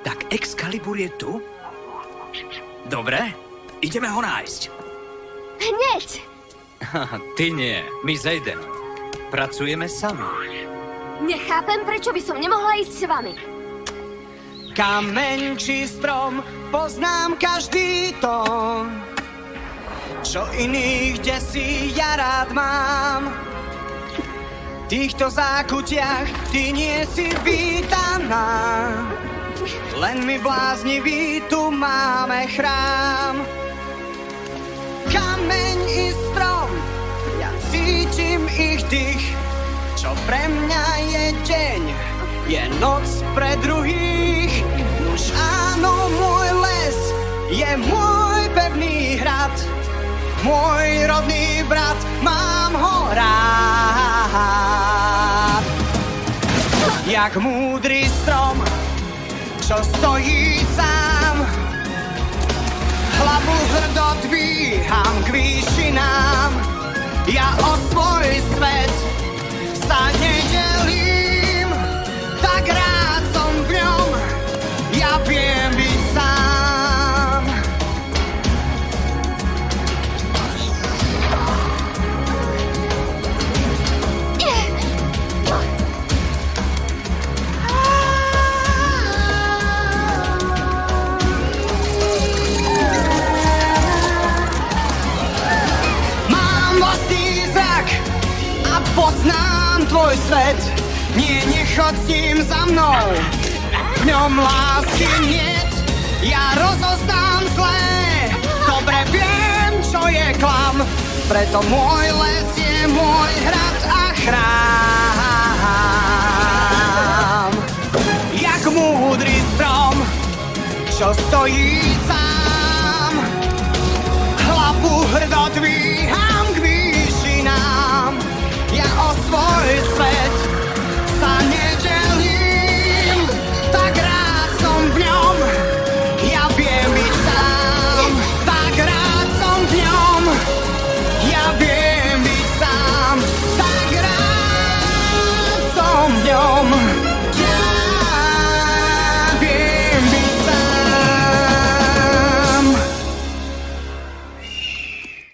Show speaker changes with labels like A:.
A: Tak Excalibur je tu? Dobre, ideme ho nájsť.
B: Hneď!
A: Ty nie, my s Aidenom. Pracujeme sami.
B: Nechápem, prečo by som nemohla ísť s vami.
C: Kameň či strom, poznám každý tón. Čo iných desí, ja rád mám. V týchto zákutiach ty nie si vítaná. Len my blázniví tu máme chrám. Kameň i strom, ja cítim ich dých. Čo pre mňa je deň, je noc pre druhých. Nuž áno, môj les je môj pevný hrad. Môj rodný brat, mám ho rád. Jak múdry strom, čo stojí sám. Hlavu hrdo dvíham k výšinám. Ja o svoj svet sa nedelím, tak rád som v ňom, ja viem byť sám. Mám vlastný zrak a poznám tvoj svet. Nie, nechod s ním za mnou, v ňom lásky niet. Ja rozoznám zlé, dobre viem, čo je klam. Preto môj les je môj hrad a chrám. Jak múdry strom, čo stojí sám. Hlavu hrdo